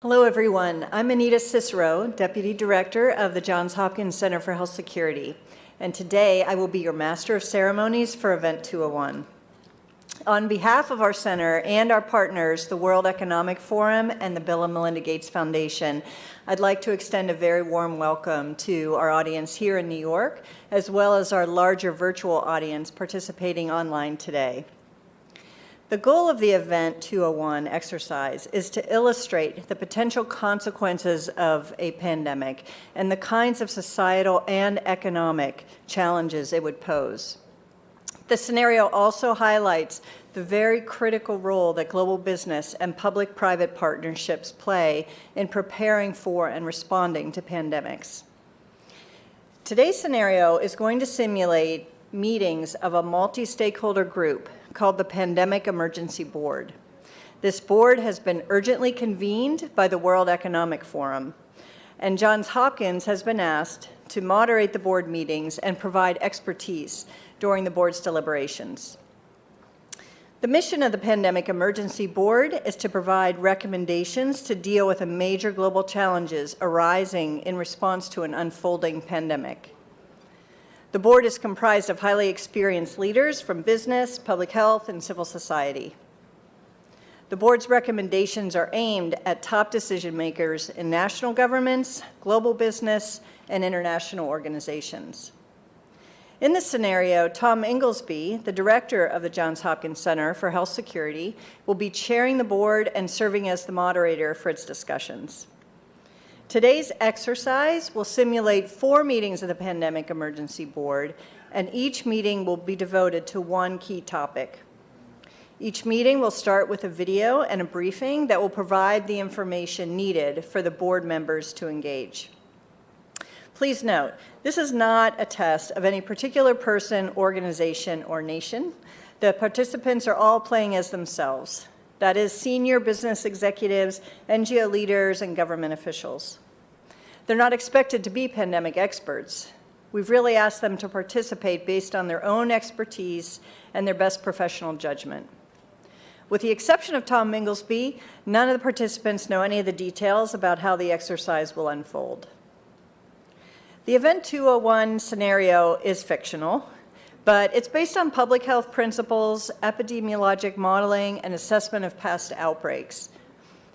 Hello, everyone. I'm Anita Cicero, Deputy Director of the Johns Hopkins Center for Health Security, and today I will be your Master of Ceremonies for Event 201. On behalf of our center and our partners, the World Economic Forum and the Bill and Melinda Gates Foundation, I'd like to extend a very warm welcome to our audience here in New York, as well as our larger virtual audience participating online today. The goal of the Event 201 exercise is to illustrate the potential consequences of a pandemic and the kinds of societal and economic challenges it would pose. The scenario also highlights the very critical role that global business and public-private partnerships play in preparing for and responding to pandemics. Today's scenario is going to simulate meetings of a multi-stakeholder group called the Pandemic Emergency Board. This board has been urgently convened by the World Economic Forum, and Johns Hopkins has been asked to moderate the board meetings and provide expertise during the board's deliberations. The mission of the Pandemic Emergency Board is to provide recommendations to deal with the major global challenges arising in response to an unfolding pandemic. The board is comprised of highly experienced leaders from business, public health, and civil society. The board's recommendations are aimed at top decision makers in national governments, global business, and international organizations. In this scenario, Tom Inglesby, the director of the Johns Hopkins Center for Health Security, will be chairing the board and serving as the moderator for its discussions. Today's exercise will simulate 4 meetings of the Pandemic Emergency Board, and each meeting will be devoted to one key topic. Each meeting will start with a video and a briefing that will provide the information needed for the board members to engage. Please note, this is not a test of any particular person, organization, or nation. The participants are all playing as themselves. That is, senior business executives, NGO leaders, and government officials. They're not expected to be pandemic experts. We've really asked them to participate based on their own expertise and their best professional judgment. With the exception of Tom Inglesby, none of the participants know any of the details about how the exercise will unfold. The Event 201 scenario is fictional, but it's based on public health principles, epidemiologic modeling, and assessment of past outbreaks.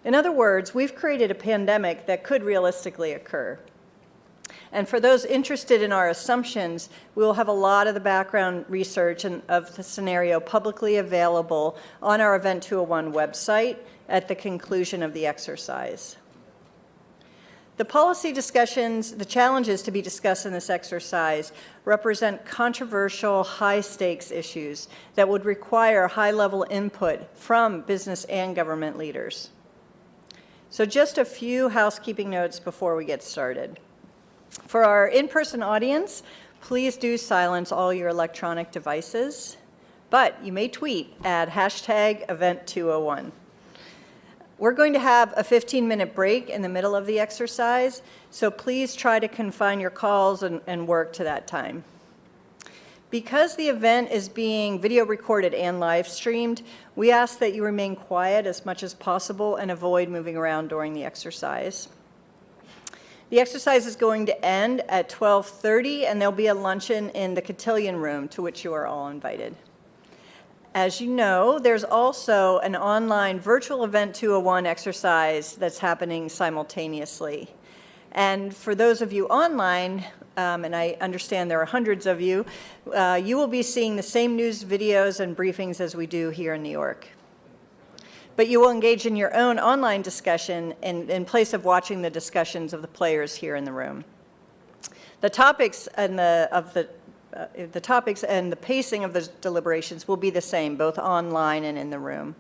In other words, we've created a pandemic that could realistically occur. And for those interested in our assumptions, we will have a lot of the background research of the scenario publicly available on our Event 201 website at the conclusion of the exercise. The policy discussions, the challenges to be discussed in this exercise represent controversial, high-stakes issues that would require high-level input from business and government leaders. So just a few housekeeping notes before we get started. For our in-person audience, please do silence all your electronic devices, but you may tweet at #Event201. We're going to have a 15-minute break in the middle of the exercise, so please try to confine your calls and work to that time. Because the event is being video recorded and live streamed, we ask that you remain quiet as much as possible and avoid moving around during the exercise. The exercise is going to end at 12:30, and there'll be a luncheon in the cotillion room, to which you are all invited. As you know, there's also an online virtual Event 201 exercise that's happening simultaneously. And for those of you online, and I understand there are hundreds of you, you will be seeing the same news videos and briefings as we do here in New York. But you will engage in your own online discussion in place of watching the discussions of the players here in the room. The topics and the pacing of the deliberations will be the same, both online and in the room.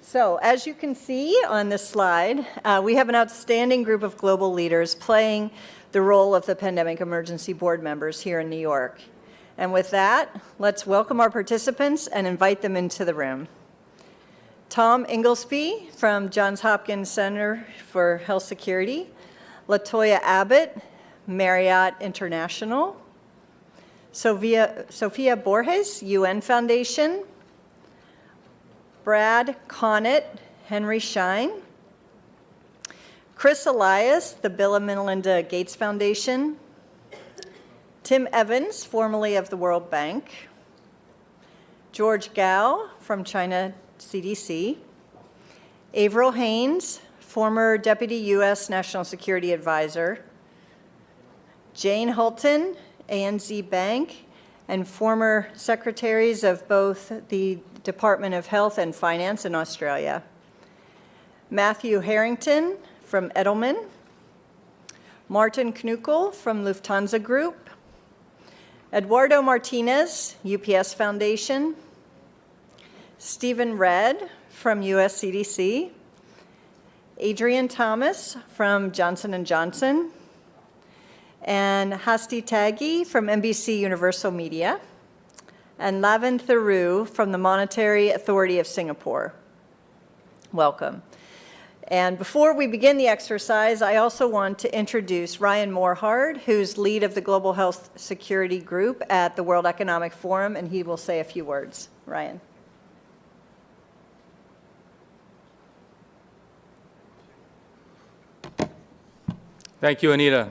So, as you can see on this slide, we have an outstanding group of global leaders playing the role of the Pandemic Emergency Board members here in New York. And with that, let's welcome our participants and invite them into the room. Tom Inglesby from Johns Hopkins Center for Health Security, LaToya Abbott, Marriott International, Sophia Borges, UN Foundation, Brad Connett, Henry Schein, Chris Elias, the Bill and Melinda Gates Foundation. Tim Evans, formerly of the World Bank. George Gao from China CDC. Avril Haines, former Deputy U.S. National Security Advisor. Jane Hulton, ANZ Bank, and former secretaries of both the Department of Health and Finance in Australia. Matthew Harrington from Edelman. Martin Knuckle from Lufthansa Group. Eduardo Martinez, UPS Foundation. Stephen Redd from US CDC. Adrian Thomas from Johnson & Johnson. And Hasti Taggi from NBC Universal Media. And Lavin Theroux from the Monetary Authority of Singapore. Welcome. And before we begin the exercise, I also want to introduce Ryan Morhard, who's lead of the Global Health Security Group at the World Economic Forum, and he will say a few words. Ryan. Thank you, Anita.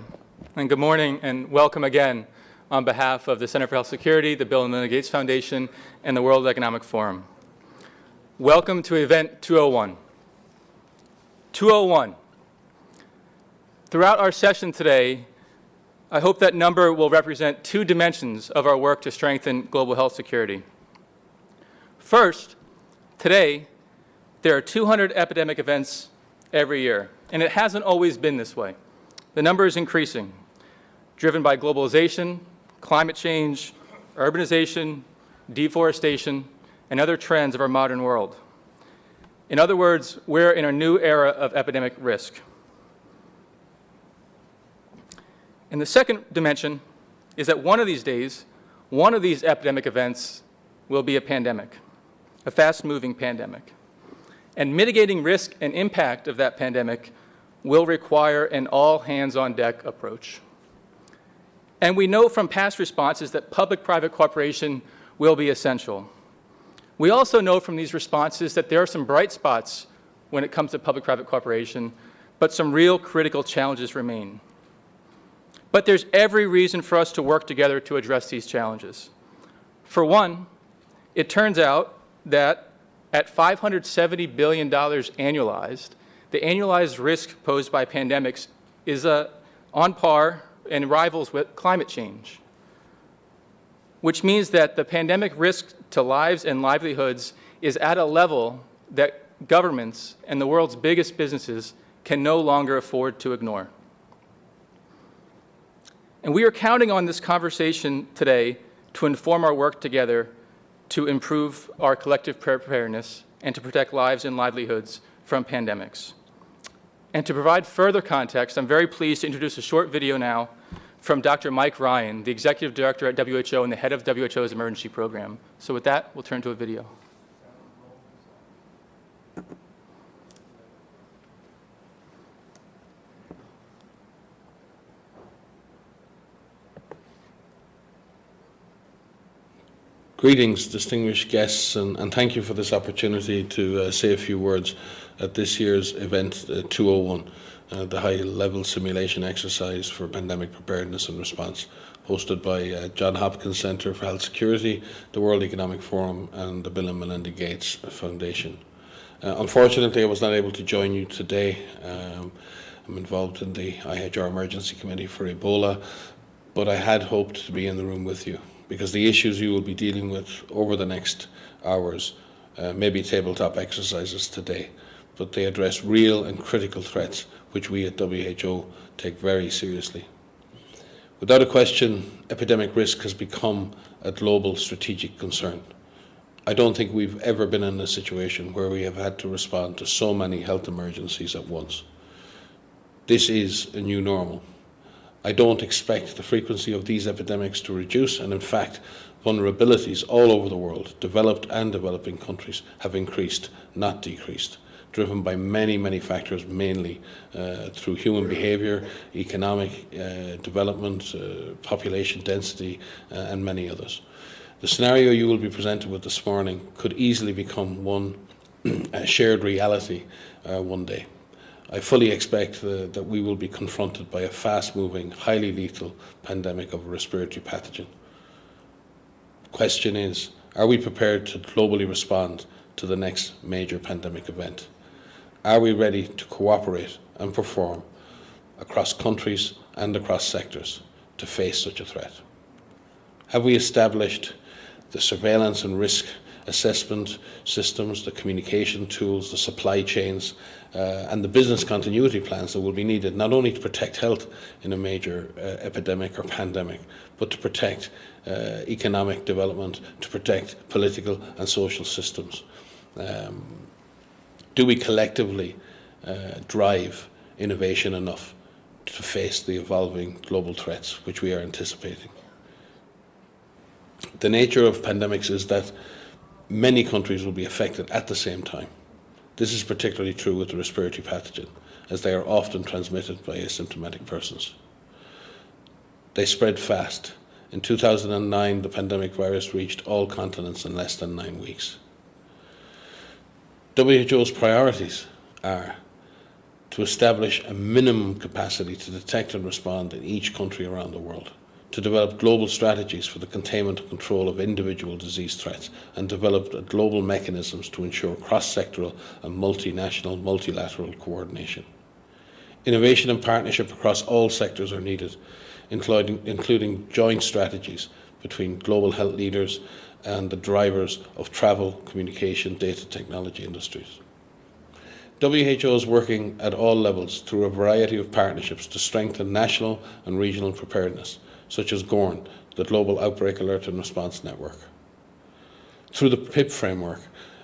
And good morning and welcome again on behalf of the Center for Health Security, the Bill and Melinda Gates Foundation, and the World Economic Forum. Welcome to Event 201. 201. Throughout our session today, I hope that number will represent two dimensions of our work to strengthen global health security. First, today, there are 200 epidemic events every year, and it hasn't always been this way. The number is increasing, driven by globalization, climate change, urbanization, deforestation, and other trends of our modern world. In other words, we're in a new era of epidemic risk. And the second dimension is that one of these days, one of these epidemic events will be a pandemic, a fast-moving pandemic. And mitigating risk and impact of that pandemic will require an all-hands-on-deck approach. And we know from past responses that public-private cooperation will be essential. We also know from these responses that there are some bright spots when it comes to public-private cooperation, but some real critical challenges remain. But there's every reason for us to work together to address these challenges. For one, it turns out that at $570 billion annualized, the annualized risk posed by pandemics is on par and rivals with climate change, which means that the pandemic risk to lives and livelihoods is at a level that governments and the world's biggest businesses can no longer afford to ignore. And we are counting on this conversation today to inform our work together to improve our collective preparedness and to protect lives and livelihoods from pandemics. And to provide further context, I'm very pleased to introduce a short video now from Dr. Mike Ryan, the Executive Director at WHO and the head of WHO's emergency program. So with that, we'll turn to a video. Greetings, distinguished guests, and thank you for this opportunity to say a few words at this year's Event 201, the high-level simulation exercise for pandemic preparedness and response, hosted by Johns Hopkins Center for Health Security, the World Economic Forum, and the Bill and Melinda Gates Foundation. Unfortunately, I was not able to join you today. I'm involved in the IHR Emergency Committee for Ebola, but I had hoped to be in the room with you, because the issues you will be dealing with over the next hours may be tabletop exercises today, but they address real and critical threats which we at WHO take very seriously. Without a question, epidemic risk has become a global strategic concern. I don't think we've ever been in a situation where we have had to respond to so many health emergencies at once. This is a new normal. I don't expect the frequency of these epidemics to reduce, and in fact, vulnerabilities all over the world, developed and developing countries, have increased, not decreased, driven by many, many factors, mainly through human behaviour, economic development, population density, and many others. The scenario you will be presented with this morning could easily become one shared reality one day. I fully expect that we will be confronted by a fast-moving, highly lethal pandemic of a respiratory pathogen. The question is, are we prepared to globally respond to the next major pandemic event? Are we ready to cooperate and perform across countries and across sectors to face such a threat? Have we established the surveillance and risk assessment systems, the communication tools, the supply chains, and the business continuity plans that will be needed not only to protect health in a major epidemic or pandemic, but to protect economic development, to protect political and social systems? Do we collectively drive innovation enough to face the evolving global threats which we are anticipating? The nature of pandemics is that many countries will be affected at the same time. This is particularly true with the respiratory pathogen, as they are often transmitted by asymptomatic persons. They spread fast. In 2009, the pandemic virus reached all continents in less than 9 weeks. WHO's priorities are to establish a minimum capacity to detect and respond in each country around the world, to develop global strategies for the containment and control of individual disease threats, and develop global mechanisms to ensure cross-sectoral and multinational, multilateral coordination. Innovation and partnership across all sectors are needed, including joint strategies between global health leaders and the drivers of travel, communication, data technology industries. WHO is working at all levels through a variety of partnerships to strengthen national and regional preparedness, such as GORN, the Global Outbreak Alert and Response Network. Through the PIP framework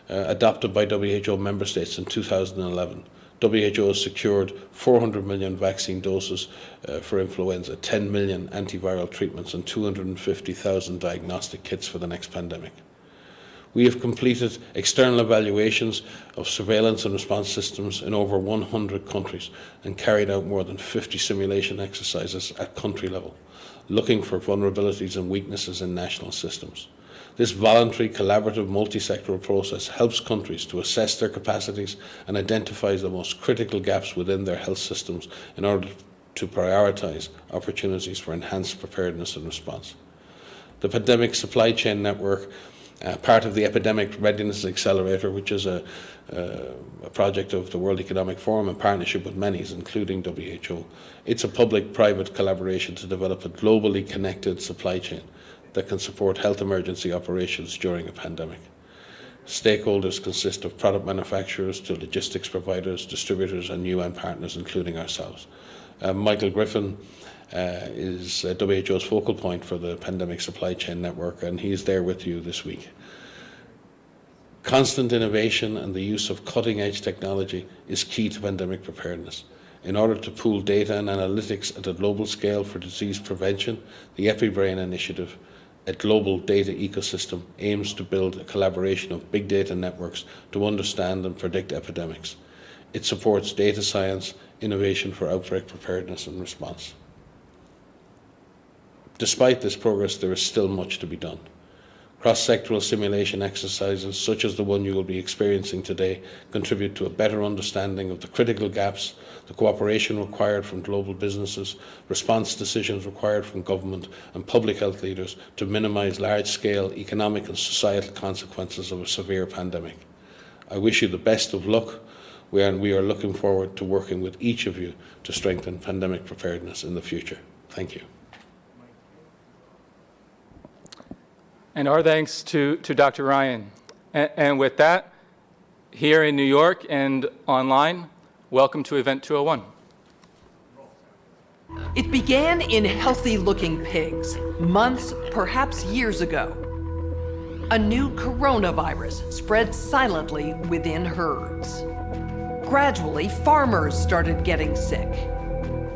adopted by WHO member states in 2011, WHO has secured 400 million vaccine doses for influenza, 10 million antiviral treatments and 250,000 diagnostic kits for the next pandemic. We have completed external evaluations of surveillance and response systems in over 100 countries and carried out more than 50 simulation exercises at country level, looking for vulnerabilities and weaknesses in national systems. This voluntary, collaborative, multi-sectoral process helps countries to assess their capacities and identifies the most critical gaps within their health systems in order to prioritise opportunities for enhanced preparedness and response. The Pandemic Supply Chain Network, part of the Epidemic Readiness Accelerator, which is a project of the World Economic Forum in partnership with many, including WHO. It's a public-private collaboration to develop a globally connected supply chain that can support health emergency operations during a pandemic. Stakeholders consist of product manufacturers to logistics providers, distributors and UN partners, including ourselves. Michael Griffin is WHO's focal point for the Pandemic Supply Chain Network, and he's there with you this week. Constant innovation and the use of cutting-edge technology is key to pandemic preparedness. In order to pool data and analytics at a global scale for disease prevention, the EpiBrain initiative, a global data ecosystem, aims to build a collaboration of big data networks to understand and predict epidemics. It supports data science, innovation for outbreak preparedness and response. Despite this progress, there is still much to be done. Cross-sectoral simulation exercises, such as the one you will be experiencing today, contribute to a better understanding of the critical gaps, the cooperation required from global businesses, response decisions required from government and public health leaders to minimise large-scale economic and societal consequences of a severe pandemic. I wish you the best of luck, and we are looking forward to working with each of you to strengthen pandemic preparedness in the future. Thank you. And our thanks to Dr. Ryan. And with that, here in New York and online, welcome to Event 201. It began in healthy-looking pigs, months, perhaps years ago. A new coronavirus spread silently within herds. Gradually, farmers started getting sick.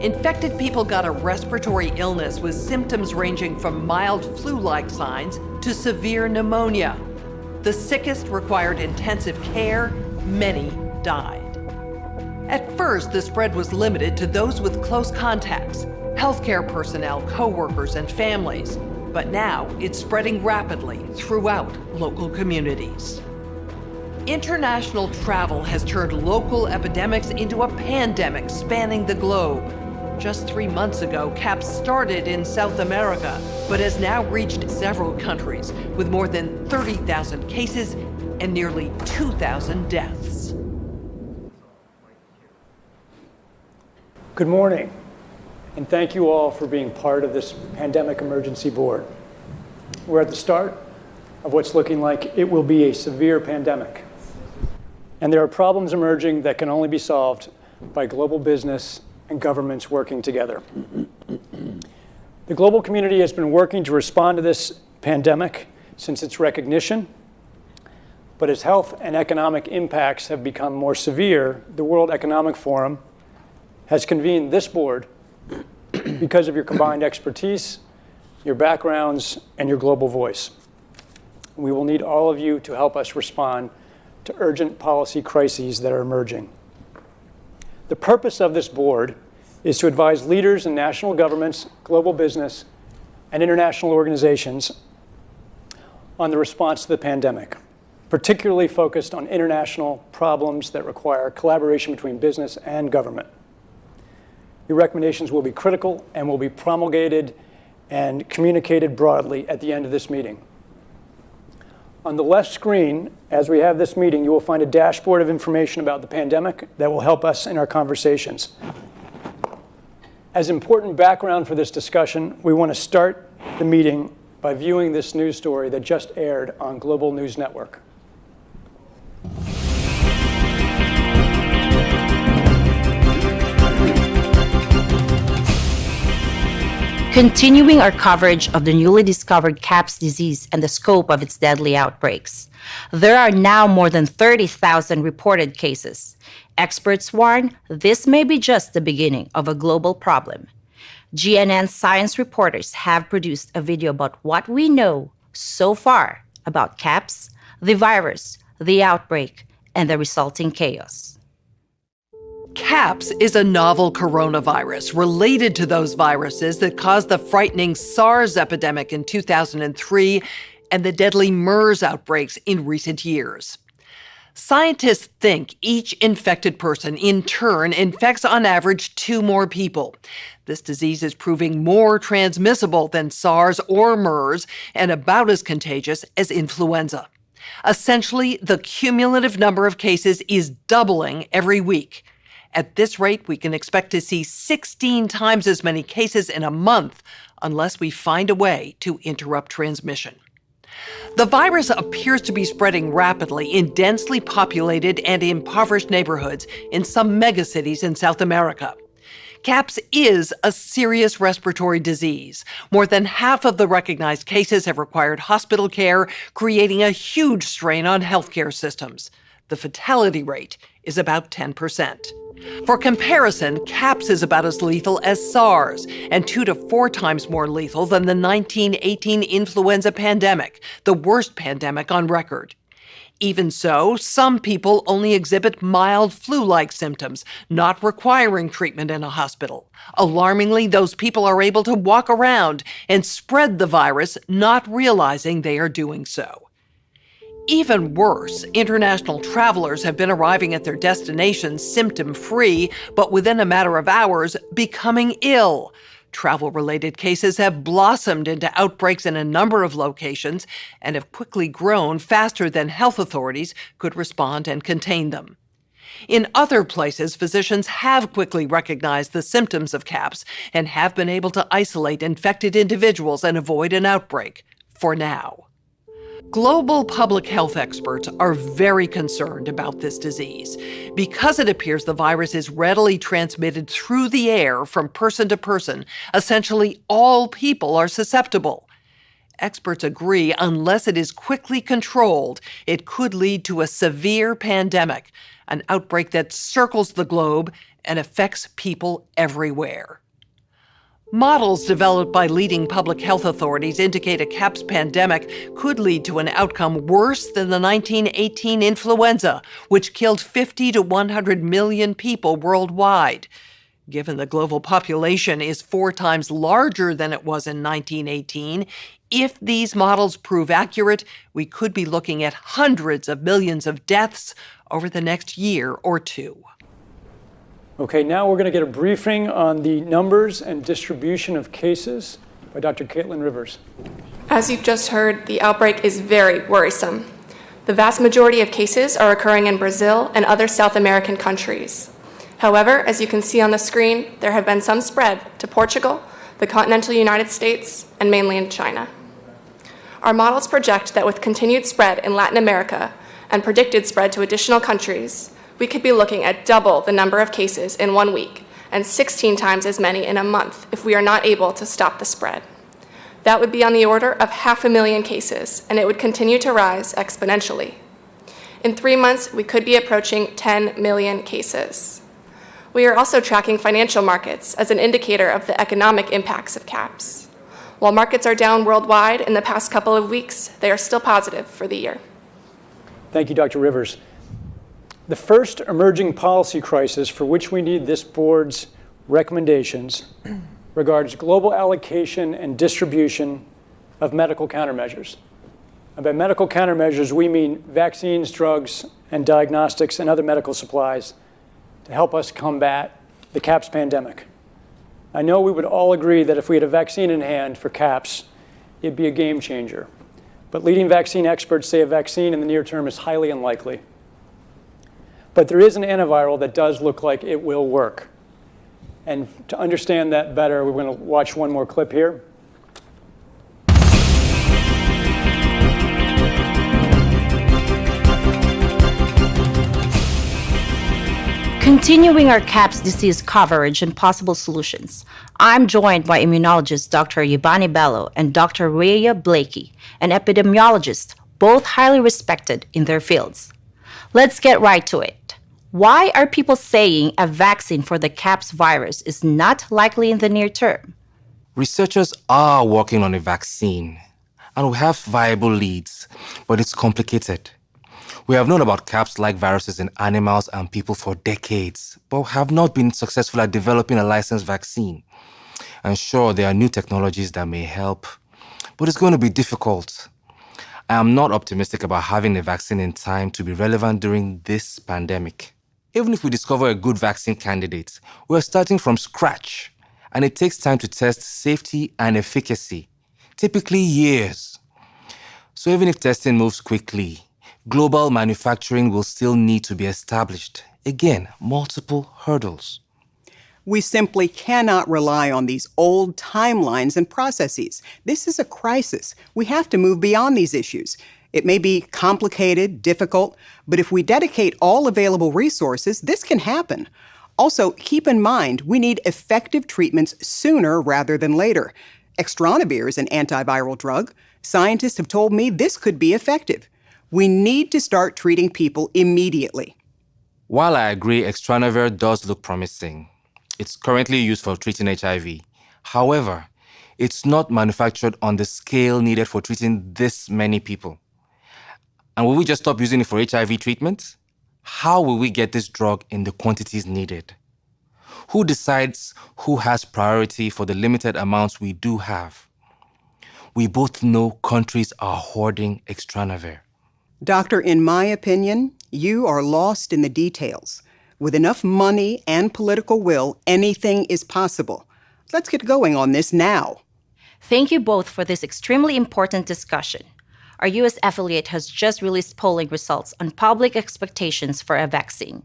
Infected people got a respiratory illness with symptoms ranging from mild flu-like signs to severe pneumonia. The sickest required intensive care. Many died. At first, the spread was limited to those with close contacts, healthcare personnel, co-workers, and families. But now it's spreading rapidly throughout local communities. International travel has turned local epidemics into a pandemic spanning the globe. Just 3 months ago, CAPS started in South America, but has now reached several countries with more than 30,000 cases and nearly 2,000 deaths. Good morning, and thank you all for being part of this Pandemic Emergency Board. We're at the start of what's looking like it will be a severe pandemic. And there are problems emerging that can only be solved by global business and governments working together. The global community has been working to respond to this pandemic since its recognition, but as health and economic impacts have become more severe, the World Economic Forum has convened this board because of your combined expertise, your backgrounds, and your global voice. We will need all of you to help us respond to urgent policy crises that are emerging. The purpose of this board is to advise leaders in national governments, global business, and international organizations on the response to the pandemic, particularly focused on international problems that require collaboration between business and government. Your recommendations will be critical and will be promulgated and communicated broadly at the end of this meeting. On the left screen, as we have this meeting, you will find a dashboard of information about the pandemic that will help us in our conversations. As important background for this discussion, we want to start the meeting by viewing this news story that just aired on Global News Network. Continuing our coverage of the newly discovered CAPS disease and the scope of its deadly outbreaks, there are now more than 30,000 reported cases. Experts warn this may be just the beginning of a global problem. GNN science reporters have produced a video about what we know so far about CAPS, the virus, the outbreak, and the resulting chaos. CAPS is a novel coronavirus related to those viruses that caused the frightening SARS epidemic in 2003 and the deadly MERS outbreaks in recent years. Scientists think each infected person in turn infects on average 2 more people. This disease is proving more transmissible than SARS or MERS and about as contagious as influenza. Essentially, the cumulative number of cases is doubling every week. At this rate, we can expect to see 16 times as many cases in a month unless we find a way to interrupt transmission. The virus appears to be spreading rapidly in densely populated and impoverished neighborhoods in some megacities in South America. CAPS is a serious respiratory disease. More than half of the recognized cases have required hospital care, creating a huge strain on healthcare systems. The fatality rate is about 10%. For comparison, CAPS is about as lethal as SARS and 2 to 4 times more lethal than the 1918 influenza pandemic, the worst pandemic on record. Even so, some people only exhibit mild flu-like symptoms, not requiring treatment in a hospital. Alarmingly, those people are able to walk around and spread the virus, not realizing they are doing so. Even worse, international travelers have been arriving at their destinations symptom-free, but within a matter of hours, becoming ill. Travel-related cases have blossomed into outbreaks in a number of locations and have quickly grown faster than health authorities could respond and contain them. In other places, physicians have quickly recognized the symptoms of CAPS and have been able to isolate infected individuals and avoid an outbreak, for now. Global public health experts are very concerned about this disease because it appears the virus is readily transmitted through the air from person to person. Essentially, all people are susceptible. Experts agree unless it is quickly controlled, it could lead to a severe pandemic, an outbreak that circles the globe and affects people everywhere. Models developed by leading public health authorities indicate a CAPS pandemic could lead to an outcome worse than the 1918 influenza, which killed 50 to 100 million people worldwide. Given the global population is 4 times larger than it was in 1918, if these models prove accurate, we could be looking at hundreds of millions of deaths over the next year or two. Okay, now we're going to get a briefing on the numbers and distribution of cases by Dr. Caitlin Rivers. As you've just heard, the outbreak is very worrisome. The vast majority of cases are occurring in Brazil and other South American countries. However, as you can see on the screen, there have been some spread to Portugal, the continental United States, and mainland China. Our models project that with continued spread in Latin America and predicted spread to additional countries, we could be looking at double the number of cases in 1 week and 16 times as many in a month if we are not able to stop the spread. That would be on the order of 500,000 cases, and it would continue to rise exponentially. In 3 months, we could be approaching 10 million cases. We are also tracking financial markets as an indicator of the economic impacts of caps. While markets are down worldwide in the past couple of weeks, they are still positive for the year. Thank you, Dr. Rivers. The first emerging policy crisis for which we need this board's recommendations regards global allocation and distribution of medical countermeasures. And by medical countermeasures, we mean vaccines, drugs, and diagnostics and other medical supplies to help us combat the CAPS pandemic. I know we would all agree that if we had a vaccine in hand for CAPS, it'd be a game changer. But leading vaccine experts say a vaccine in the near term is highly unlikely. But there is an antiviral that does look like it will work. And to understand that better, we're going to watch one more clip here. Continuing our CAPS disease coverage and possible solutions, I'm joined by immunologist Dr. Yvonne Bello and Dr. Rhea Blakey, an epidemiologist, both highly respected in their fields. Let's get right to it. Why are people saying a vaccine for the CAPS virus is not likely in the near term? Researchers are working on a vaccine, and we have viable leads, but it's complicated. We have known about CAPS-like viruses in animals and people for decades, but have not been successful at developing a licensed vaccine. And sure, there are new technologies that may help, but it's going to be difficult. I am not optimistic about having a vaccine in time to be relevant during this pandemic. Even if we discover a good vaccine candidate, we're starting from scratch, and it takes time to test safety and efficacy, typically years. So even if testing moves quickly, global manufacturing will still need to be established. Again, multiple hurdles. We simply cannot rely on these old timelines and processes. This is a crisis. We have to move beyond these issues. It may be complicated, difficult, but if we dedicate all available resources, this can happen. Also, keep in mind, we need effective treatments sooner rather than later. Extranavir is an antiviral drug. Scientists have told me this could be effective. We need to start treating people immediately. While I agree Extranavir does look promising, it's currently used for treating HIV. However, it's not manufactured on the scale needed for treating this many people. And will we just stop using it for HIV treatment? How will we get this drug in the quantities needed? Who decides who has priority for the limited amounts we do have? We both know countries are hoarding Extranavir. Doctor, in my opinion, you are lost in the details. With enough money and political will, anything is possible. Let's get going on this now. Thank you both for this extremely important discussion. Our U.S. affiliate has just released polling results on public expectations for a vaccine.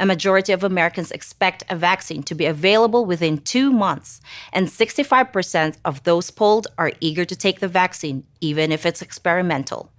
A majority of Americans expect a vaccine to be available within 2 months, and 65% of those polled are eager to take the vaccine, even if it's experimental.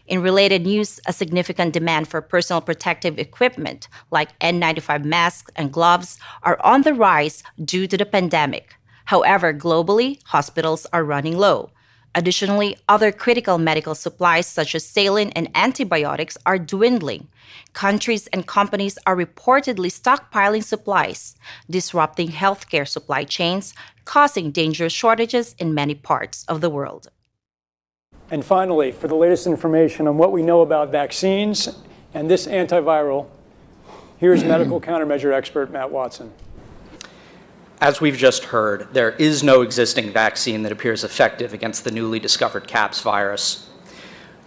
In related news, a significant demand for personal protective equipment like N95 masks and gloves are on the rise due to the pandemic. However, globally, hospitals are running low. Additionally, other critical medical supplies such as saline and antibiotics are dwindling. Countries and companies are reportedly stockpiling supplies, disrupting healthcare supply chains, causing dangerous shortages in many parts of the world. And finally, for the latest information on what we know about vaccines and this antiviral, here's medical countermeasure expert Matt Watson. As we've just heard, there is no existing vaccine that appears effective against the newly discovered CAPS virus.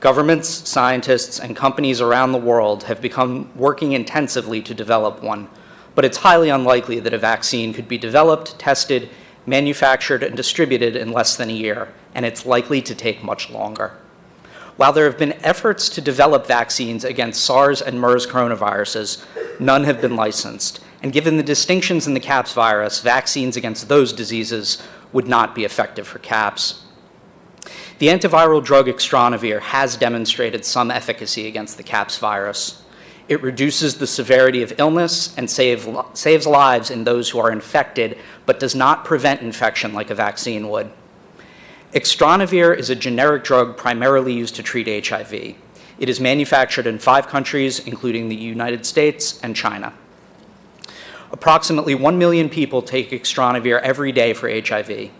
Governments, scientists, and companies around the world have begun working intensively to develop one, but it's highly unlikely that a vaccine could be developed, tested, manufactured, and distributed in less than a year, and it's likely to take much longer. While there have been efforts to develop vaccines against SARS and MERS coronaviruses, none have been licensed. And given the distinctions in the CAPS virus, vaccines against those diseases would not be effective for CAPS. The antiviral drug Extranavir has demonstrated some efficacy against the CAPS virus. It reduces the severity of illness and saves lives in those who are infected, but does not prevent infection like a vaccine would. Extranavir is a generic drug primarily used to treat HIV. It is manufactured in 5 countries, including the United States and China. Approximately 1 million people take Extranavir every day for HIV.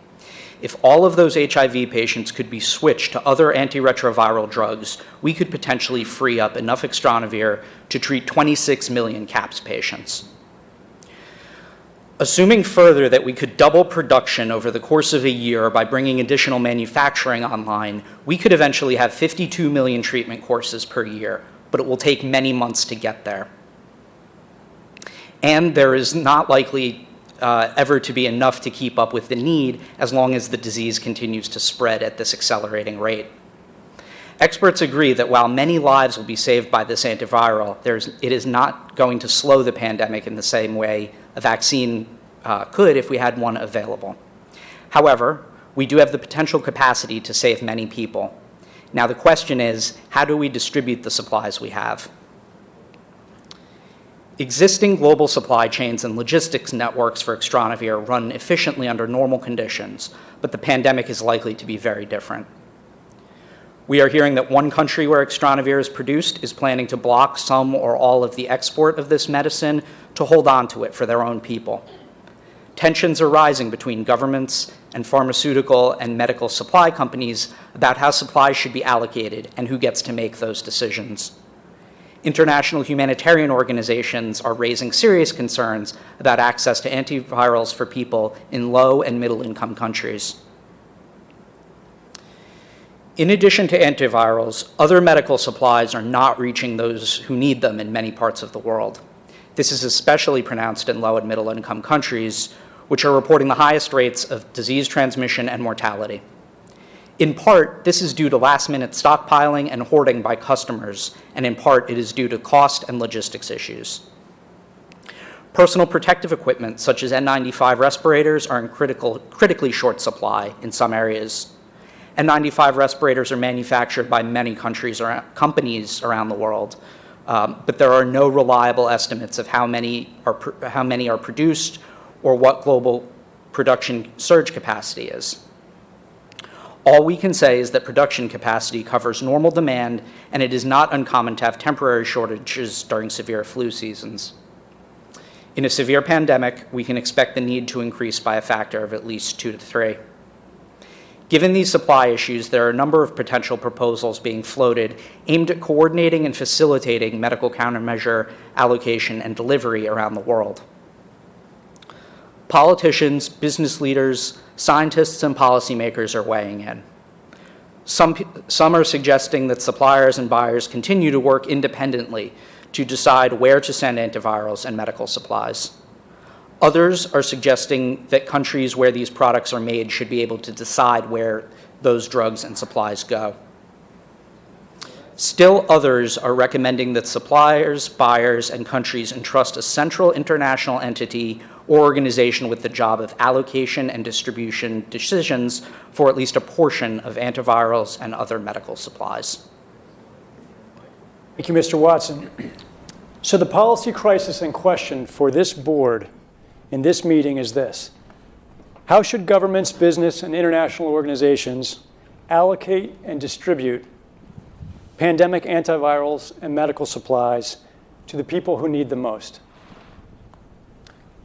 If all of those HIV patients could be switched to other antiretroviral drugs, we could potentially free up enough Extranavir to treat 26 million CAPS patients. Assuming further that we could double production over the course of a year by bringing additional manufacturing online, we could eventually have 52 million treatment courses per year, but it will take many months to get there. And there is not likely ever to be enough to keep up with the need as long as the disease continues to spread at this accelerating rate. Experts agree that while many lives will be saved by this antiviral, it is not going to slow the pandemic in the same way a vaccine could if we had one available. However, we do have the potential capacity to save many people. Now the question is, how do we distribute the supplies we have? Existing global supply chains and logistics networks for Extranavir run efficiently under normal conditions, but the pandemic is likely to be very different. We are hearing that one country where Extranavir is produced is planning to block some or all of the export of this medicine to hold on to it for their own people. Tensions are rising between governments and pharmaceutical and medical supply companies about how supplies should be allocated and who gets to make those decisions. International humanitarian organizations are raising serious concerns about access to antivirals for people in low and middle income countries. In addition to antivirals, other medical supplies are not reaching those who need them in many parts of the world. This is especially pronounced in low and middle income countries, which are reporting the highest rates of disease transmission and mortality. In part, this is due to last-minute stockpiling and hoarding by customers, and in part, it is due to cost and logistics issues. Personal protective equipment, such as N95 respirators, are in critically short supply in some areas. N95 respirators are manufactured by many companies around the world, but there are no reliable estimates of how many are produced or what global production surge capacity is. All we can say is that production capacity covers normal demand, and it is not uncommon to have temporary shortages during severe flu seasons. In a severe pandemic, we can expect the need to increase by a factor of at least 2 to 3. Given these supply issues, there are a number of potential proposals being floated aimed at coordinating and facilitating medical countermeasure allocation and delivery around the world. Politicians, business leaders, scientists, and policymakers are weighing in. Some are suggesting that suppliers and buyers continue to work independently to decide where to send antivirals and medical supplies. Others are suggesting that countries where these products are made should be able to decide where those drugs and supplies go. Still others are recommending that suppliers, buyers, and countries entrust a central international entity or organization with the job of allocation and distribution decisions for at least a portion of antivirals and other medical supplies. Thank you, Mr. Watson. So the policy crisis in question for this board in this meeting is this: how should governments, business, and international organizations allocate and distribute pandemic antivirals and medical supplies to the people who need them most?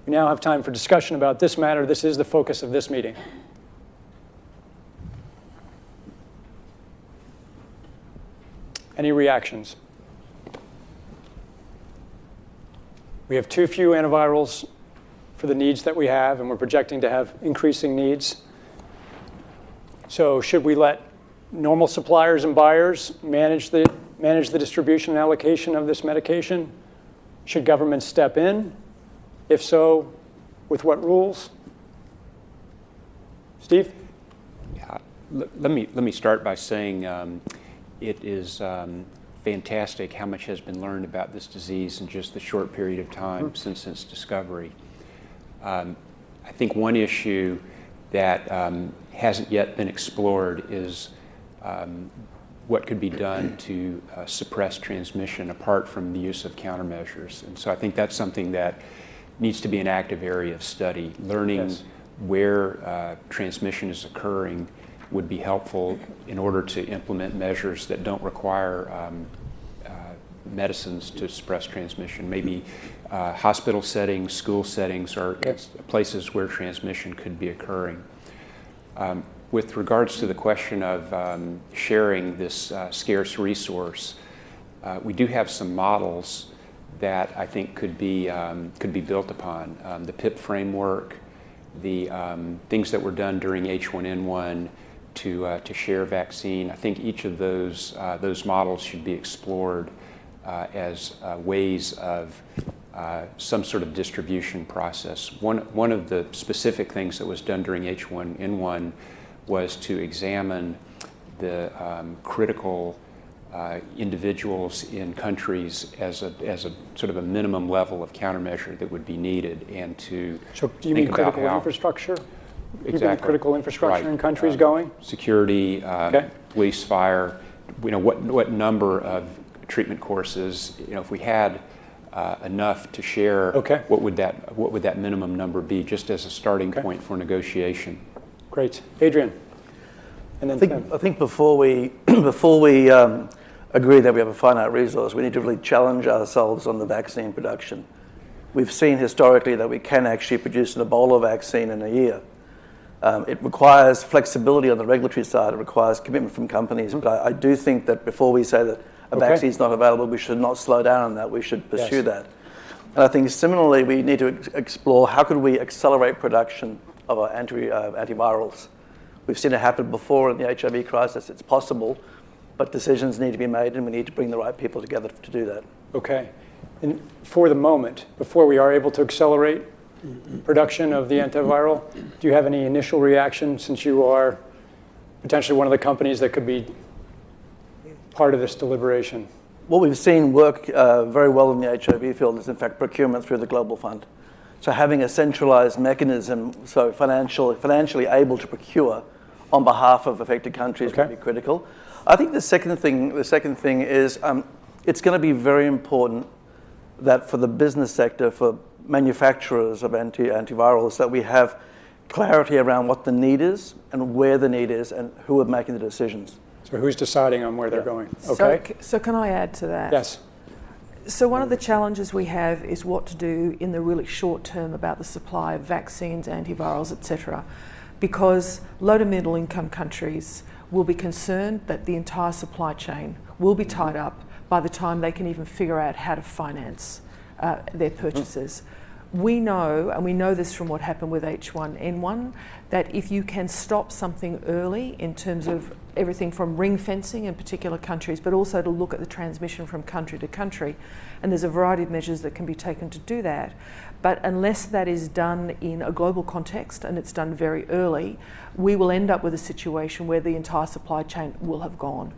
We now have time for discussion about this matter. This is the focus of this meeting. Any reactions? We have too few antivirals for the needs that we have, and we're projecting to have increasing needs. So should we let normal suppliers and buyers manage the distribution and allocation of this medication? Should government step in? If so, with what rules? Steve? Yeah, let me start by saying it is fantastic how much has been learned about this disease in just the short period of time since its discovery. I think one issue that hasn't yet been explored is what could be done to suppress transmission apart from the use of countermeasures. And so I think that's something that needs to be an active area of study. Learning where transmission is occurring would be helpful in order to implement measures that don't require medicines to suppress transmission. Maybe hospital settings, school settings are places where transmission could be occurring. With regards to the question of sharing this scarce resource, we do have some models that I think could be built upon. The PIP framework, the things that were done during H1N1 to share vaccine. I think each of those models should be explored as ways of some sort of distribution process. One of the specific things that was done during H1N1 was to examine the critical individuals in countries as a sort of a minimum level of countermeasure that would be needed, and to So do you mean critical infrastructure? Exactly. Critical infrastructure Right. in countries going? Security, police, fire. What number of treatment courses? If we had enough to share, what would that minimum number be, just as a starting point for negotiation? Great, Adrian. And then I think before we agree that we have a finite resource, we need to really challenge ourselves on the vaccine production. We've seen historically that we can actually produce an Ebola vaccine in a year. It requires flexibility on the regulatory side. It requires commitment from companies. But I do think that before we say that a vaccine is not available, we should not slow down on that. We should pursue that. And I think similarly, we need to explore how could we accelerate production of our antivirals. We've seen it happen before in the HIV crisis. It's possible, but decisions need to be made, and we need to bring the right people together to do that. Okay. And for the moment, before we are able to accelerate production of the antiviral, do you have any initial reaction, since you are potentially one of the companies that could be part of this deliberation? What we've seen work very well in the HIV field is, in fact, procurement through the Global Fund. So having a centralized mechanism, so financially able to procure on behalf of affected countries would be critical. I think the second thing is it's going to be very important that for the business sector, for manufacturers of antivirals, that we have clarity around what the need is and where the need is and who are making the decisions. So who's deciding on where they're going? Okay. So can I add to that? Yes. So one of the challenges we have is what to do in the really short term about the supply of vaccines, antivirals, etc. Because low to middle income countries will be concerned that the entire supply chain will be tied up by the time they can even figure out how to finance their purchases. We know, and we know this from what happened with H1N1, that if you can stop something early in terms of everything from ring fencing in particular countries, but also to look at the transmission from country to country, and there's a variety of measures that can be taken to do that. But unless that is done in a global context and it's done very early, we will end up with a situation where the entire supply chain will have gone.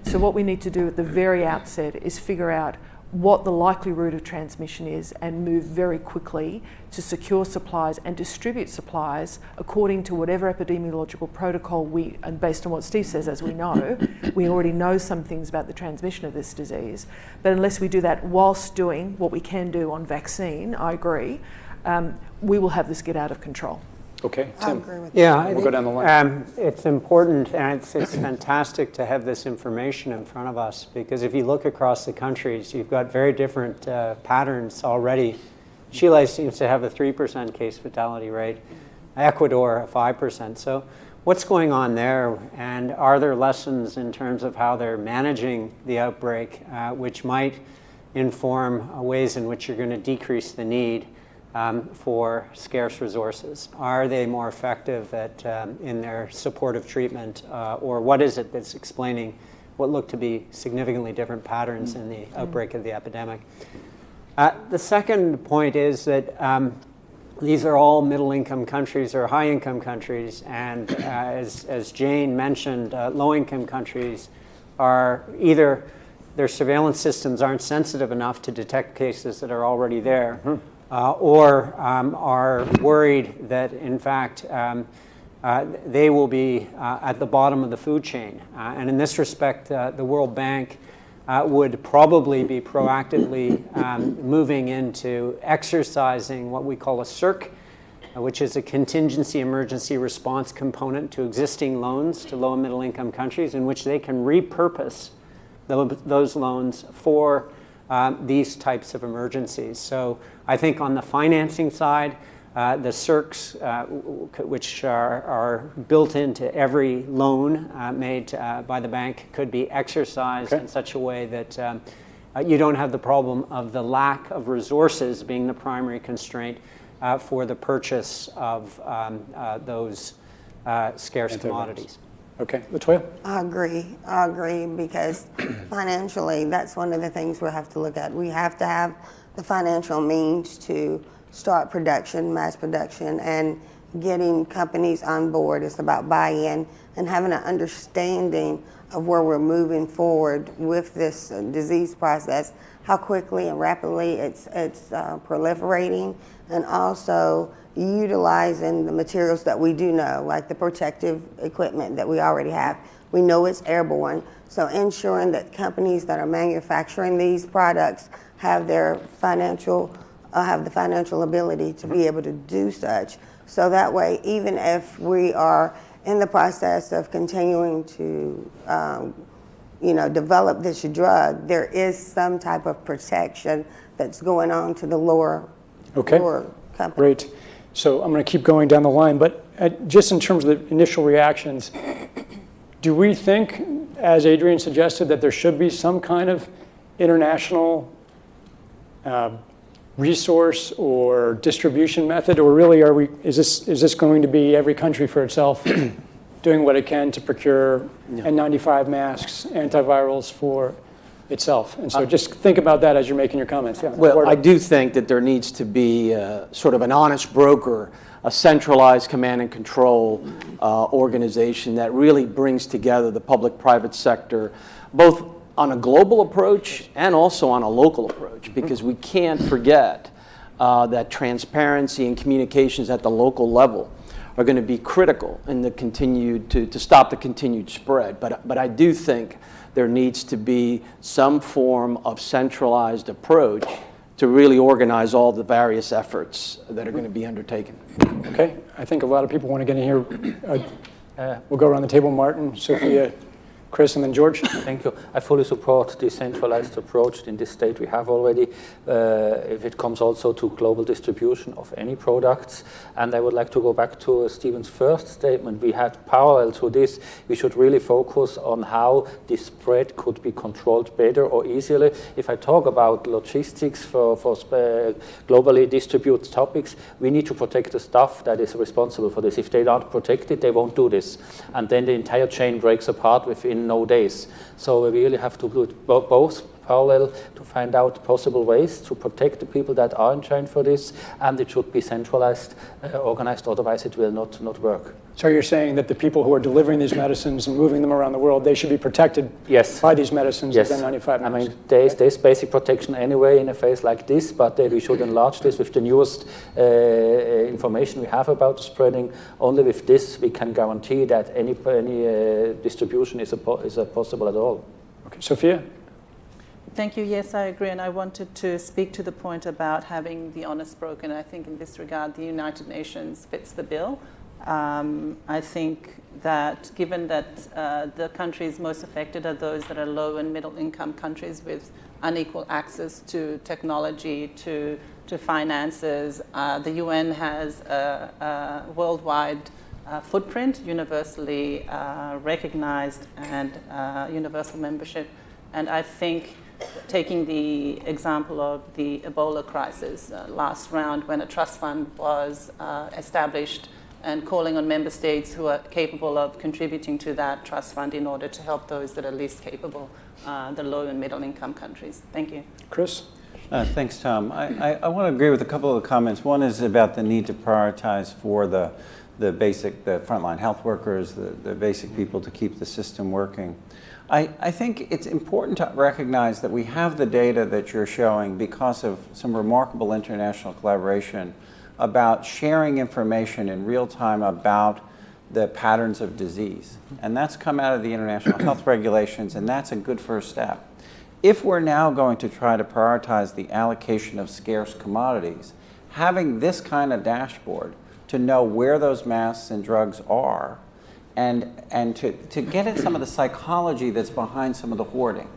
So what we need to do at the very outset is figure out what the likely route of transmission is and move very quickly to secure supplies and distribute supplies according to whatever epidemiological protocol and based on what Steve says, as we know, we already know some things about the transmission of this disease. But unless we do that whilst doing what we can do on vaccine, I agree, we will have this get out of control. Okay, Tim. Yeah, we'll go down the line. It's important, and it's fantastic to have this information in front of us, because if you look across the countries, you've got very different patterns already. Chile seems to have a 3% case fatality rate, Ecuador a 5%. So what's going on there, and are there lessons in terms of how they're managing the outbreak, which might inform ways in which you're going to decrease the need for scarce resources? Are they more effective at, in their supportive treatment, or what is it that's explaining what look to be significantly different patterns in the outbreak of the epidemic? The second point is that these are all middle-income countries or high-income countries, and as Jane mentioned, low-income countries are either their surveillance systems aren't sensitive enough to detect cases that are already there, or are worried that, in fact, they will be at the bottom of the food chain. And in this respect, the World Bank would probably be proactively moving into exercising what we call a CERC, which is a contingency emergency response component to existing loans to low and middle income countries, in which they can repurpose those loans for these types of emergencies. So I think on the financing side, the CERCs, which are built into every loan made by the bank, could be exercised in such a way that you don't have the problem of the lack of resources being the primary constraint for the purchase of those scarce commodities. Okay, Latoya? I agree, because financially, that's one of the things we'll have to look at. We have to have the financial means to start production, mass production, and getting companies on board. It's about buy-in and having an understanding of where we're moving forward with this disease process, how quickly and rapidly it's proliferating, and also utilizing the materials that we do know, like the protective equipment that we already have. We know it's airborne, so ensuring that companies that are manufacturing these products have the financial ability to be able to do such. So that way, even if we are in the process of continuing to develop this drug, there is some type of protection that's going on to the lower companies. Great. So I'm going to keep going down the line, but just in terms of the initial reactions, do we think, as Adrian suggested, that there should be some kind of international resource or distribution method, or really is this going to be every country for itself doing what it can to procure N95 masks, antivirals for itself? And so just think about that as you're making your comments. Yeah. Well, I do think that there needs to be sort of an honest broker, a centralized command and control organization that really brings together the public-private sector, both on a global approach and also on a local approach, because we can't forget that transparency and communications at the local level are going to be critical in the to stop the continued spread. But I do think there needs to be some form of centralized approach to really organize all the various efforts that are going to be undertaken. Okay, I think a lot of people want to get in here. We'll go around the table. Martin, Sophia, Chris, and then George. Thank you. I fully support the centralized approach in this state we have already, if it comes also to global distribution of any products. And I would like to go back to Stephen's first statement. We had parallel to this, we should really focus on how the spread could be controlled better or easily. If I talk about logistics for globally distributed topics, we need to protect the staff that is responsible for this. If they don't protect it, they won't do this. And then the entire chain breaks apart within no days. So we really have to do it both parallel to find out possible ways to protect the people that are in charge for this, and it should be centralized, organized, otherwise it will not work. So you're saying that the people who are delivering these medicines and moving them around the world, they should be protected by these medicines? Yes. With N95 masks. I mean, there's basic protection anyway in a phase like this, but we should enlarge this with the newest information we have about the spreading. Only with this we can guarantee that any distribution is possible at all. Okay, Sophia? Thank you. Yes, I agree. And I wanted to speak to the point about having the honest broker. And I think in this regard, the United Nations fits the bill. I think that given that the countries most affected are those that are low and middle income countries with unequal access to technology, to finances, the UN has a worldwide footprint, universally recognized, and universal membership. And I think taking the example of the Ebola crisis last round, when a trust fund was established, and calling on member states who are capable of contributing to that trust fund in order to help those that are least capable, the low and middle income countries. Thank you. Chris? Thanks, Tom. I want to agree with a couple of comments. One is about the need to prioritize for the frontline health workers, the basic people to keep the system working. I think it's important to recognize that we have the data that you're showing because of some remarkable international collaboration about sharing information in real time about the patterns of disease. And that's come out of the international health regulations, and that's a good first step. If we're now going to try to prioritize the allocation of scarce commodities, having this kind of dashboard to know where those masks and drugs are, and to get at some of the psychology that's behind some of the hoarding.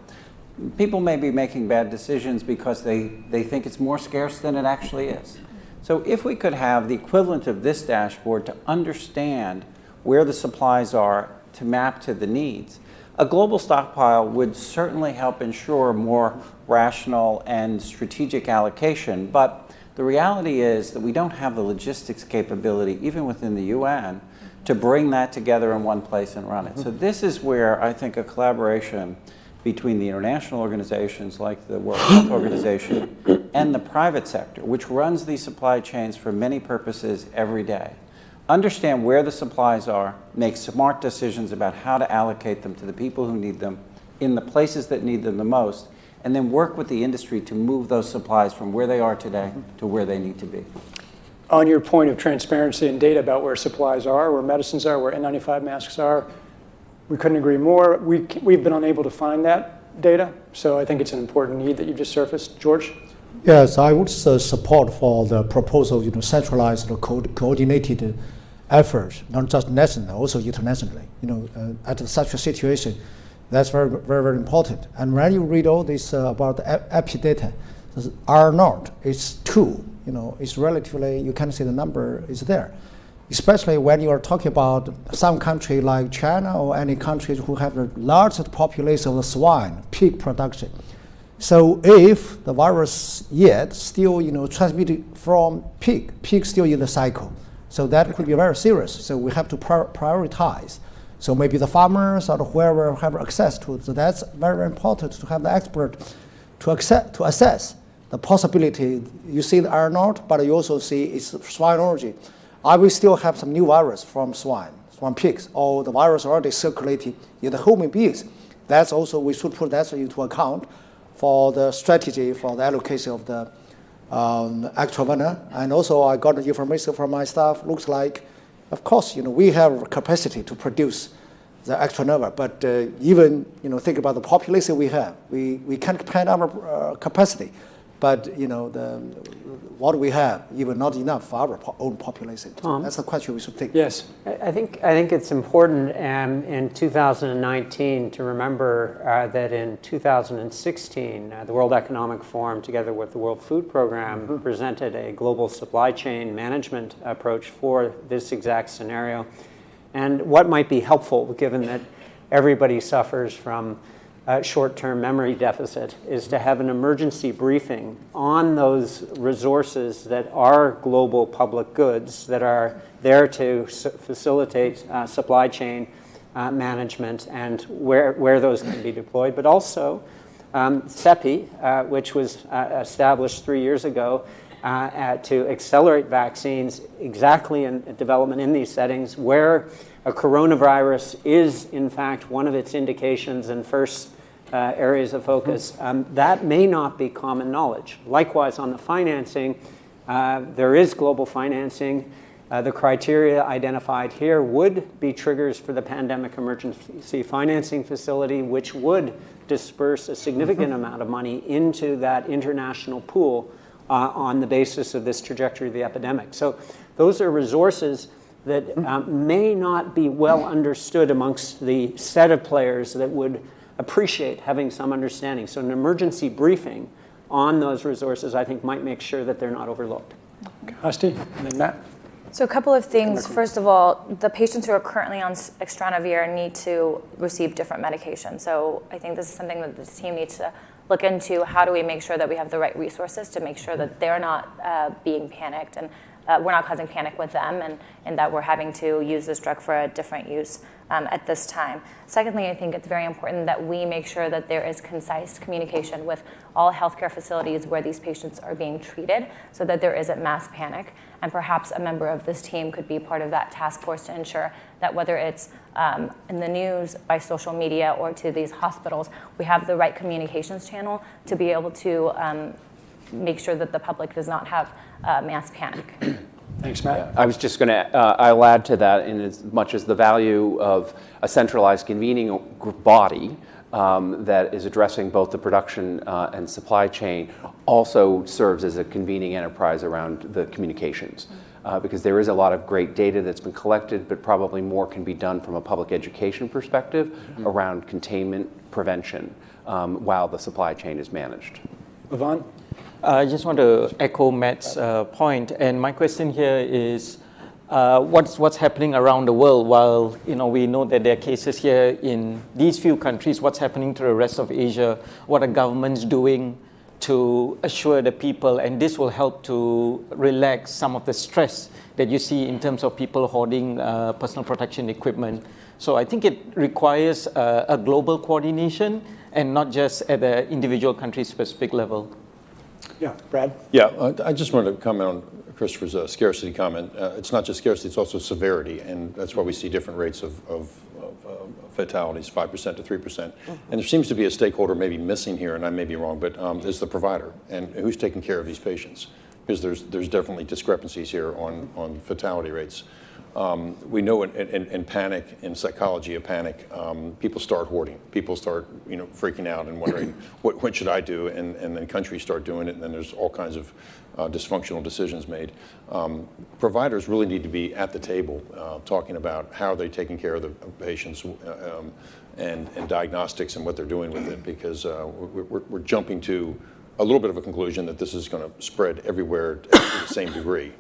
People may be making bad decisions because they think it's more scarce than it actually is. So if we could have the equivalent of this dashboard to understand where the supplies are to map to the needs, a global stockpile would certainly help ensure more rational and strategic allocation. But the reality is that we don't have the logistics capability, even within the UN, to bring that together in one place and run it. So this is where I think a collaboration between the international organizations like the World Health Organization and the private sector, which runs these supply chains for many purposes every day, understand where the supplies are, make smart decisions about how to allocate them to the people who need them in the places that need them the most, and then work with the industry to move those supplies from where they are today to where they need to be. On your point of transparency and data about where supplies are, where medicines are, where N95 masks are, we couldn't agree more. We've been unable to find that data, so I think it's an important need that you just surfaced. George? Yes, I would support for the proposal, centralized, coordinated effort, not just nationally, also internationally. At such a situation, that's very, very, very important. And when you read all this about the epi data, R0 is 2. It's relatively, you can see the number is there. Especially when you are talking about some country like China or any countries who have the largest population of swine, pig production. So if the virus yet still, transmitted from pig still in the cycle, so that could be very serious. So we have to prioritize. So maybe the farmers or whoever have access to it. So that's very, very important to have the expert to assess the possibility. You see the R0, but you also see it's swine origin. I will still have some new virus from pigs, or the virus already circulating in the human beings. That's also, we should put that into account for the strategy for the allocation of the actual winner. And also I got the information from my staff, looks like, of course, we have capacity to produce the actual number, but even, think about the population we have. We can't expand our capacity. But what we have, even not enough for our own population. Tom? That's the question we should think. Yes. I think it's important in 2019 to remember that in 2016, the World Economic Forum, together with the World Food Program, presented a global supply chain management approach for this exact scenario. And what might be helpful, given that everybody suffers from short-term memory deficit, is to have an emergency briefing on those resources that are global public goods that are there to facilitate supply chain management and where those can be deployed. But also CEPI, which was established 3 years ago to accelerate vaccines exactly in development in these settings where a coronavirus is in fact one of its indications and first areas of focus. That may not be common knowledge. Likewise, on the financing, there is global financing. The criteria identified here would be triggers for the Pandemic Emergency Financing Facility, which would disperse a significant amount of money into that international pool on the basis of this trajectory of the epidemic. So those are resources that may not be well understood amongst the set of players that would appreciate having some understanding. So an emergency briefing on those resources, I think, might make sure that they're not overlooked. Asti, and then Matt. So a couple of things. First of all, the patients who are currently on extranavir need to receive different medication. So I think this is something that the team needs to look into how do we make sure that we have the right resources to make sure that they're not being panicked and we're not causing panic with them and that we're having to use this drug for a different use at this time. Secondly, I think it's very important that we make sure that there is concise communication with all healthcare facilities where these patients are being treated so that there isn't mass panic. And perhaps a member of this team could be part of that task force to ensure that whether it's in the news, by social media, or to these hospitals, we have the right communications channel to be able to make sure that the public does not have mass panic. Thanks, Matt. I was just going to, I'll add to that in as much as the value of a centralized convening body that is addressing both the production and supply chain also serves as a convening enterprise around the communications. Because there is a lot of great data that's been collected, but probably more can be done from a public education perspective around containment prevention while the supply chain is managed. Yvonne? I just want to echo Matt's point, and my question here is, what's happening around the world? While we know that there are cases here in these few countries, what's happening to the rest of Asia? What are governments doing to assure the people? And this will help to relax some of the stress that you see in terms of people hoarding personal protection equipment. So I think it requires a global coordination and not just at the individual country-specific level. Yeah, Brad? Yeah, I just wanted to comment on Christopher's scarcity comment. It's not just scarcity, it's also severity, and that's why we see different rates of fatalities, 5% to 3%. And there seems to be a stakeholder maybe missing here, and I may be wrong, but is the provider, and who's taking care of these patients? Because there's definitely discrepancies here on fatality rates. We know in panic, in psychology of panic, people start hoarding. People start, freaking out and wondering, what should I do? And then countries start doing it, and then there's all kinds of dysfunctional decisions made. Providers really need to be at the table talking about how they're taking care of the patients and diagnostics and what they're doing with it, because we're jumping to a little bit of a conclusion that this is going to spread everywhere to the same degree.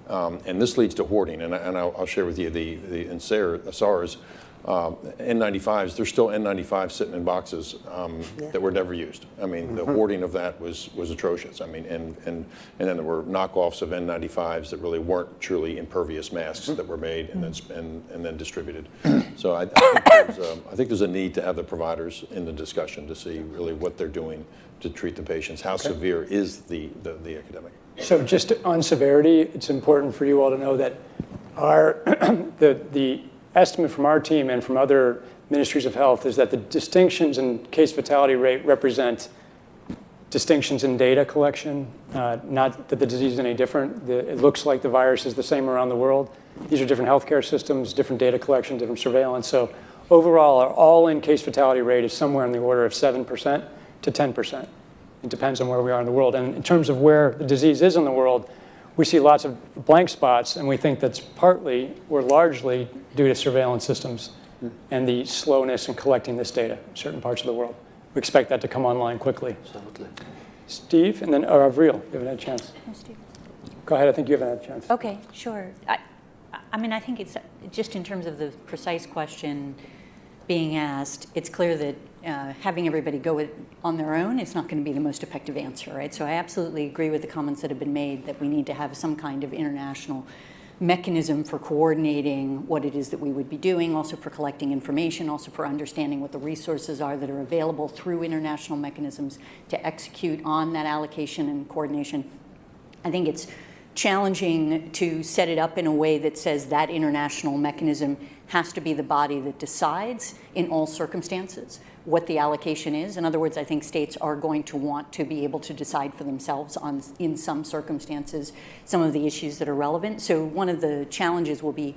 And this leads to hoarding. And I'll share with you in SARS, N95s, there's still N95s sitting in boxes that were never used. I mean, the hoarding of that was atrocious. I mean, and then there were knockoffs of N95s that really weren't truly impervious masks that were made and then distributed. So I think there's a need to have the providers in the discussion to see really what they're doing to treat the patients. How severe is the epidemic? So just on severity, it's important for you all to know that the estimate from our team and from other ministries of health is that the distinctions in case fatality rate represent distinctions in data collection, not that the disease is any different. It looks like the virus is the same around the world. These are different healthcare systems, different data collection, different surveillance. So overall, our all-in case fatality rate is somewhere in the order of 7% to 10%. It depends on where we are in the world. And in terms of where the disease is in the world, we see lots of blank spots, and we think that's partly or largely due to surveillance systems and the slowness in collecting this data in certain parts of the world. We expect that to come online quickly. Absolutely. Steve, and then Avril, you haven't had a chance. No, Steve. Go ahead, I think you haven't had a chance. Okay, sure. I mean, I think it's just in terms of the precise question being asked, it's clear that having everybody go it on their own is not going to be the most effective answer, right? So I absolutely agree with the comments that have been made that we need to have some kind of international mechanism for coordinating what it is that we would be doing, also for collecting information, also for understanding what the resources are that are available through international mechanisms to execute on that allocation and coordination. I think it's challenging to set it up in a way that says that international mechanism has to be the body that decides in all circumstances what the allocation is. In other words, I think states are going to want to be able to decide for themselves on, in some circumstances, some of the issues that are relevant. So one of the challenges will be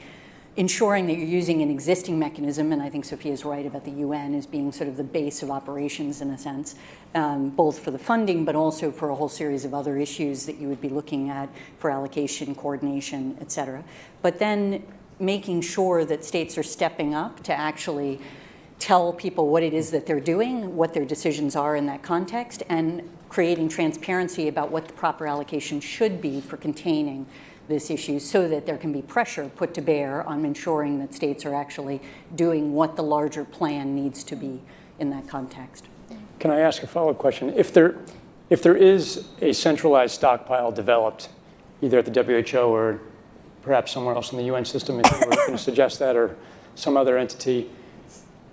ensuring that you're using an existing mechanism, and I think Sophia's right about the UN as being sort of the base of operations in a sense, both for the funding, but also for a whole series of other issues that you would be looking at for allocation, coordination, et cetera. But then making sure that states are stepping up to actually tell people what it is that they're doing, what their decisions are in that context, and creating transparency about what the proper allocation should be for containing this issue so that there can be pressure put to bear on ensuring that states are actually doing what the larger plan needs to be in that context. Can I ask a follow-up question? If there is a centralized stockpile developed, either at the WHO or perhaps somewhere else in the UN system, if you were going to suggest that, or some other entity,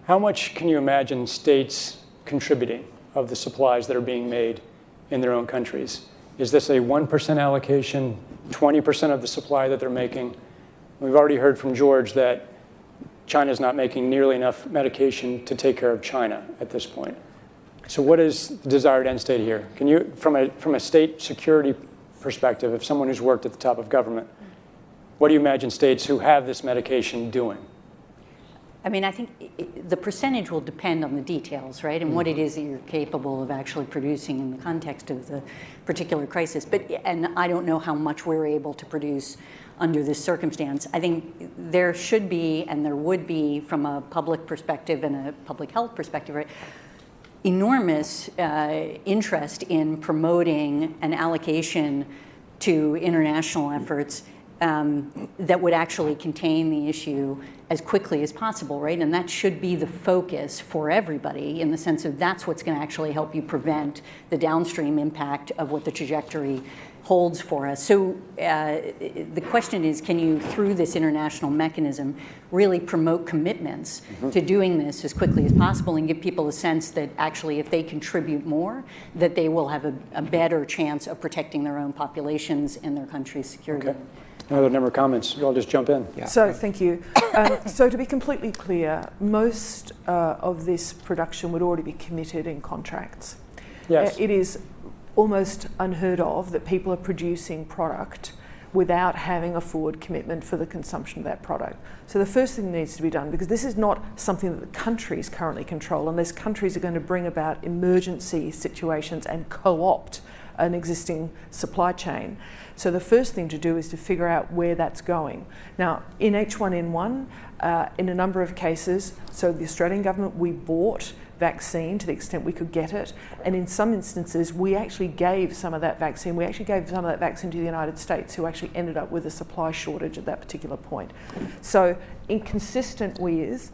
how much can you imagine states contributing of the supplies that are being made in their own countries? Is this a 1% allocation, 20% of the supply that they're making? We've already heard from George that China's not making nearly enough medication to take care of China at this point. So what is the desired end state here? Can you, from a state security perspective, if someone who's worked at the top of government, what do you imagine states who have this medication doing? I mean, I think the percentage will depend on the details, right? And what it is that you're capable of actually producing in the context of the particular crisis. And I don't know how much we're able to produce under this circumstance. I think there should be, and there would be, from a public perspective and a public health perspective, right, enormous interest in promoting an allocation to international efforts that would actually contain the issue as quickly as possible, right? And that should be the focus for everybody, in the sense of that's what's going to actually help you prevent the downstream impact of what the trajectory holds for us. So the question is, can you, through this international mechanism, really promote commitments to doing this as quickly as possible and give people a sense that actually if they contribute more, that they will have a better chance of protecting their own populations and their country's security. Okay. Another number of comments. You all just jump in. Yeah. So thank you. So to be completely clear, most of this production would already be committed in contracts. Yes. It is almost unheard of that people are producing product without having a forward commitment for the consumption of that product. So the first thing that needs to be done, because this is not something that the countries currently control, unless countries are going to bring about emergency situations and co-opt an existing supply chain. So the first thing to do is to figure out where that's going. Now, in H1N1, in a number of cases, so the Australian government, we bought vaccine to the extent we could get it, and in some instances we actually gave some of that vaccine. We actually gave some of that vaccine to the United States, who actually ended up with a supply shortage at that particular point. So, inconsistent with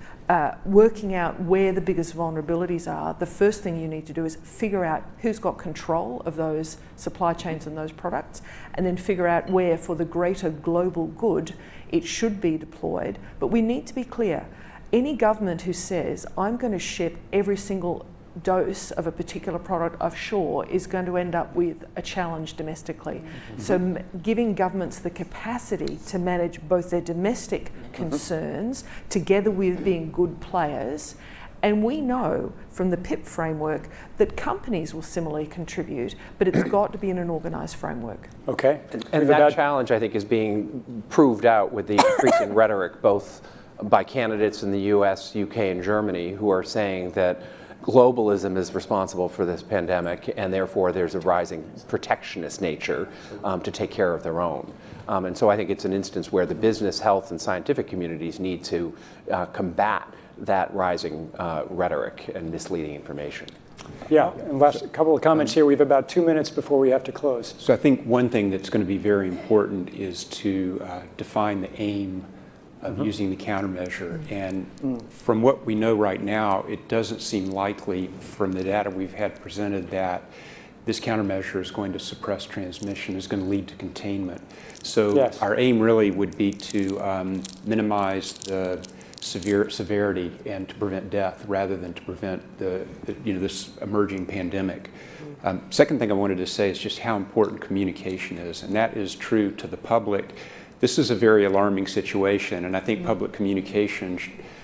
working out where the biggest vulnerabilities are, the first thing you need to do is figure out who's got control of those supply chains and those products, and then figure out where, for the greater global good, it should be deployed. But we need to be clear. Any government who says, I'm going to ship every single dose of a particular product offshore is going to end up with a challenge domestically. So giving governments the capacity to manage both their domestic concerns together with being good players. And we know from the PIP framework that companies will similarly contribute, but it's got to be in an organised framework. Okay. And that challenge, I think, is being proved out with the increasing rhetoric, both by candidates in the US, UK, and Germany, who are saying that globalism is responsible for this pandemic, and therefore there's a rising protectionist nature to take care of their own. And so I think it's an instance where the business, health, and scientific communities need to combat that rising rhetoric and misleading information. Yeah, and last couple of comments here. We have about 2 minutes before we have to close. So I think one thing that's going to be very important is to define the aim of using the countermeasure. And from what we know right now, it doesn't seem likely from the data we've had presented that this countermeasure is going to suppress transmission, is going to lead to containment. So our aim really would be to minimize the severity and to prevent death rather than to prevent this emerging pandemic. Second thing I wanted to say is just how important communication is, and that is true to the public. This is a very alarming situation, and I think public communication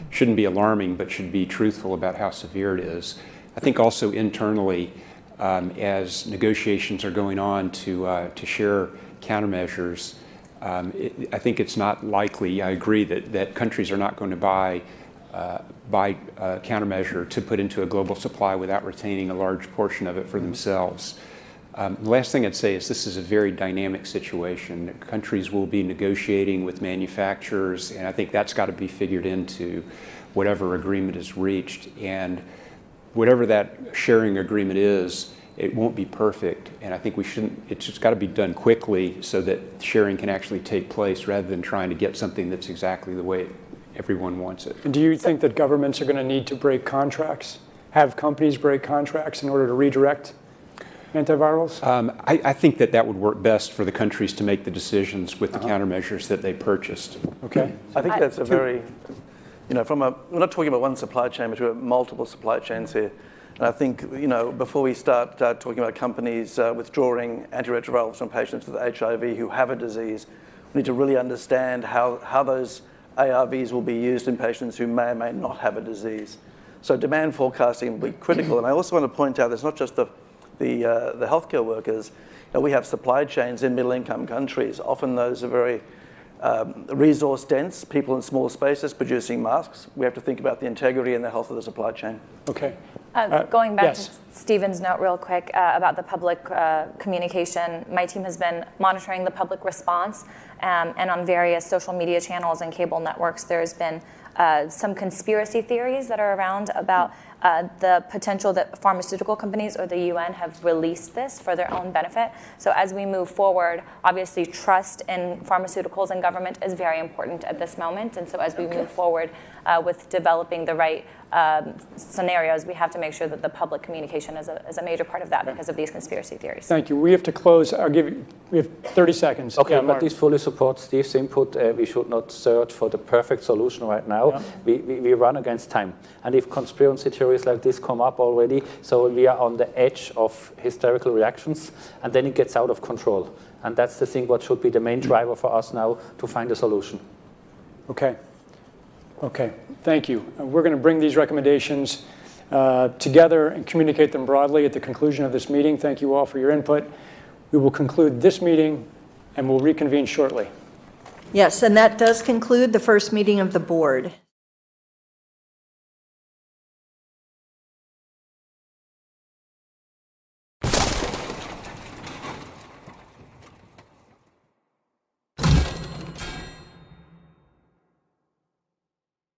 shouldn't be alarming, but should be truthful about how severe it is. I think also internally, as negotiations are going on to share countermeasures, I think it's not likely, I agree, that countries are not going to buy a countermeasure to put into a global supply without retaining a large portion of it for themselves. The last thing I'd say is this is a very dynamic situation. Countries will be negotiating with manufacturers, and I think that's got to be figured into whatever agreement is reached. And whatever that sharing agreement is, it won't be perfect, and I think it's just got to be done quickly so that sharing can actually take place rather than trying to get something that's exactly the way everyone wants it. And do you think that governments are going to need to break contracts? have companies break contracts in order to redirect antivirals? I think that would work best for the countries to make the decisions with the countermeasures that they purchased. Okay. I think that's a very, we're not talking about one supply chain, but we're multiple supply chains here. And I think, before we start talking about companies withdrawing antiretrovirals from patients with HIV who have a disease, we need to really understand how those ARVs will be used in patients who may or may not have a disease. So demand forecasting will be critical. And I also want to point out, it's not just the healthcare workers. We have supply chains in middle-income countries. Often those are very resource dense, people in small spaces producing masks. We have to think about the integrity and the health of the supply chain. Okay. Going back yes. to Stephen's note real quick about the public communication, my team has been monitoring the public response, and on various social media channels and cable networks, there's been some conspiracy theories that are around about the potential that pharmaceutical companies or the UN have released this for their own benefit. So as we move forward, obviously trust in pharmaceuticals and government is very important at this moment. And so as we move forward with developing the right scenarios, we have to make sure that the public communication is a major part of that because of these conspiracy theories. Thank you. We have to close. We have 30 seconds. Okay, Yeah, but Mark. this fully supports Steve's input. We should not search for the perfect solution right now. Yeah. We run against time. And if conspiracy theories like this come up already, so we are on the edge of hysterical reactions, and then it gets out of control. And that's the thing what should be the main driver for us now to find a solution. Okay. Okay, thank you. We're going to bring these recommendations together and communicate them broadly at the conclusion of this meeting. Thank you all for your input. We will conclude this meeting and we'll reconvene shortly. Yes, and that does conclude the first meeting of the board.